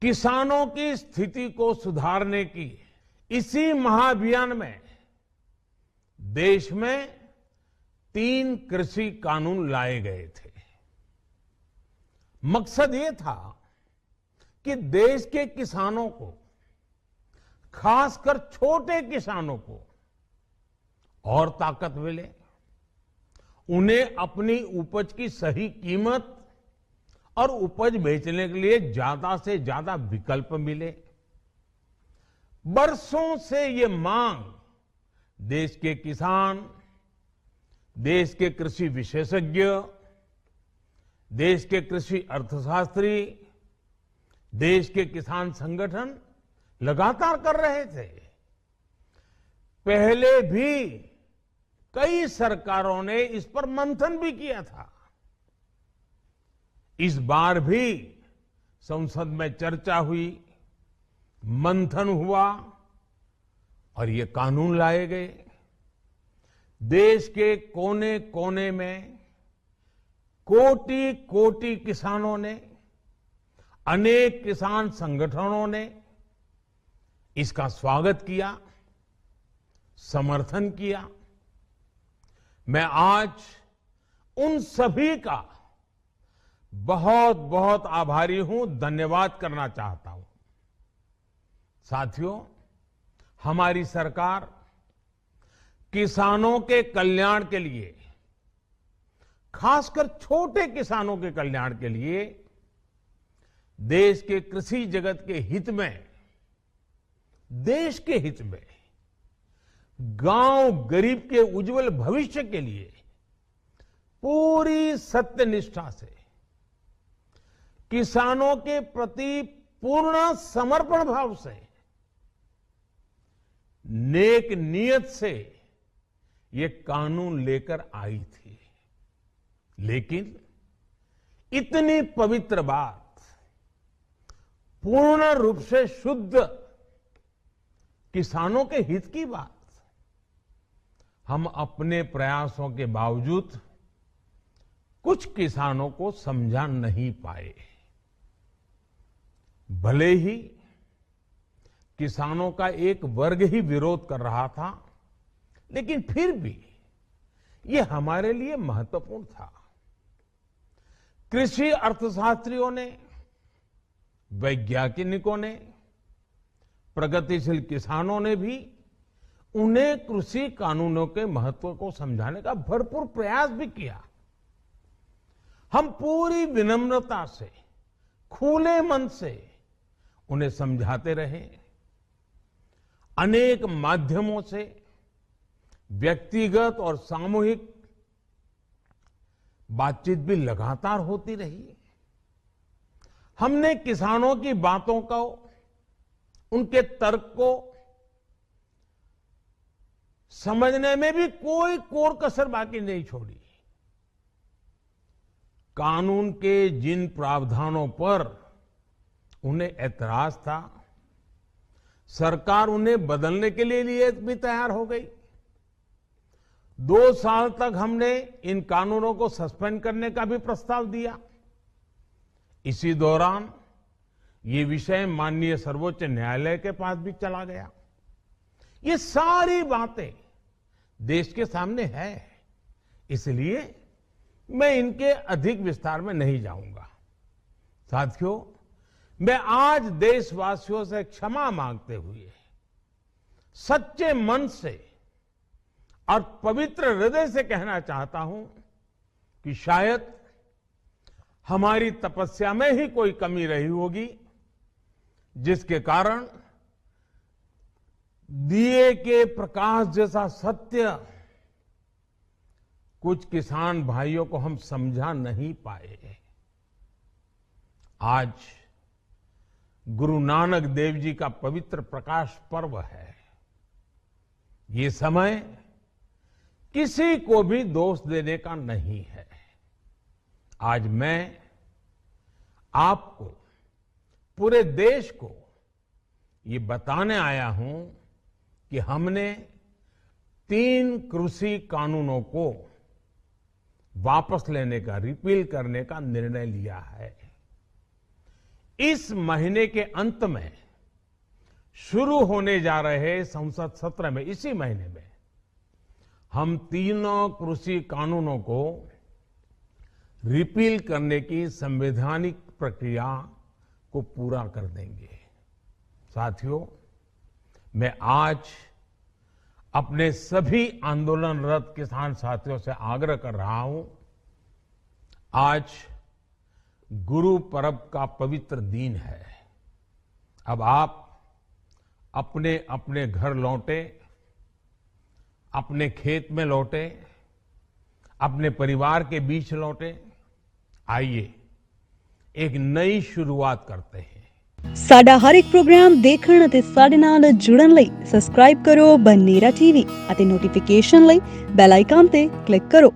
किसानों की स्थिति को सुधारने की इसी महाअभियान में देश में 3 कृषि कानून लाए गए थे। मकसद ये था कि देश के किसानों को, खासकर छोटे किसानों को और ताकत मिले, उन्हें अपनी उपज की सही कीमत और उपज बेचने के लिए ज्यादा से ज्यादा विकल्प मिले। बरसों से ये मांग देश के किसान, देश के कृषि विशेषज्ञ, देश के कृषि अर्थशास्त्री, देश के किसान संगठन लगातार कर रहे थे। पहले भी कई सरकारों ने इस पर मंथन भी किया था। इस बार भी संसद में चर्चा हुई, मंथन हुआ और ये कानून लाए गए। देश के कोने कोने में कोटि कोटि किसानों ने, अनेक किसान संगठनों ने इसका स्वागत किया, समर्थन किया। मैं आज उन सभी का बहुत बहुत आभारी हूं, धन्यवाद करना चाहता हूं। साथियों, हमारी सरकार किसानों के कल्याण के लिए, खासकर छोटे किसानों के कल्याण के लिए, देश के कृषि जगत के हित में, देश के हित में, गांव गरीब के उज्जवल भविष्य के लिए पूरी सत्यनिष्ठा से, किसानों के प्रति पूर्ण समर्पण भाव से, नेक नियत से ये कानून लेकर आई थी। लेकिन इतनी पवित्र बात, पूर्ण रूप से शुद्ध किसानों के हित की बात, हम अपने प्रयासों के बावजूद कुछ किसानों को समझा नहीं पाए। भले ही किसानों का एक वर्ग ही विरोध कर रहा था, लेकिन फिर भी ये हमारे लिए महत्वपूर्ण था। कृषि अर्थशास्त्रियों ने, वैज्ञानिकों ने, प्रगतिशील किसानों ने भी उन्हें कृषि कानूनों के महत्व को समझाने का भरपूर प्रयास भी किया। हम पूरी विनम्रता से, खुले मन से उन्हें समझाते रहे। अनेक माध्यमों से व्यक्तिगत और सामूहिक बातचीत भी लगातार होती रही। हमने किसानों की बातों को, उनके तर्क को समझने में भी कोई कोर कसर बाकी नहीं छोड़ी। कानून के जिन प्रावधानों पर उन्हें ऐतराज था, सरकार उन्हें बदलने के लिए भी तैयार हो गई। 2 साल तक हमने इन कानूनों को सस्पेंड करने का भी प्रस्ताव दिया। इसी दौरान ये विषय माननीय सर्वोच्च न्यायालय के पास भी चला गया। ये सारी बातें देश के सामने है, इसलिए मैं इनके अधिक विस्तार में नहीं जाऊंगा। साथियों, मैं आज देशवासियों से क्षमा मांगते हुए सच्चे मन से और पवित्र हृदय से कहना चाहता हूं कि शायद हमारी तपस्या में ही कोई कमी रही होगी, जिसके कारण दिए के प्रकाश जैसा सत्य कुछ किसान भाइयों को हम समझा नहीं पाए। आज गुरु नानक देव जी का पवित्र प्रकाश पर्व है। ये समय किसी को भी दोष देने का नहीं है। आज मैं आपको, पूरे देश को ये बताने आया हूं कि हमने 3 कृषि कानूनों को वापस लेने का, रिपील करने का निर्णय लिया है। इस महीने के अंत में शुरू होने जा रहे संसद सत्र में, इसी महीने में, हम तीनों कृषि कानूनों को रिपील करने की संवैधानिक प्रक्रिया को पूरा कर देंगे। साथियों, मैं आज अपने सभी आंदोलनरत किसान साथियों से आग्रह कर रहा हूं, आज गुरु पर्व का पवित्र दिन है। अब आप अपने अपने घर लौटे, अपने खेत में लौटे, अपने परिवार के बीच लौटे। आइए एक नई शुरुआत करते हैं। ਸਾਡਾ ਹਰ ਇੱਕ ਪ੍ਰੋਗਰਾਮ ਦੇਖਣ ਅਤੇ ਸਾਡੇ ਨਾਲ ਜੁੜਨ ਲਈ ਸਬਸਕ੍ਰਾਈਬ ਕਰੋ ਬਨੇਰਾ ਟੀਵੀ ਅਤੇ ਨੋਟੀਫਿਕੇਸ਼ਨ ਲਈ ਬੈਲ ਆਈਕਨ ਤੇ ਕਲਿੱਕ ਕਰੋ।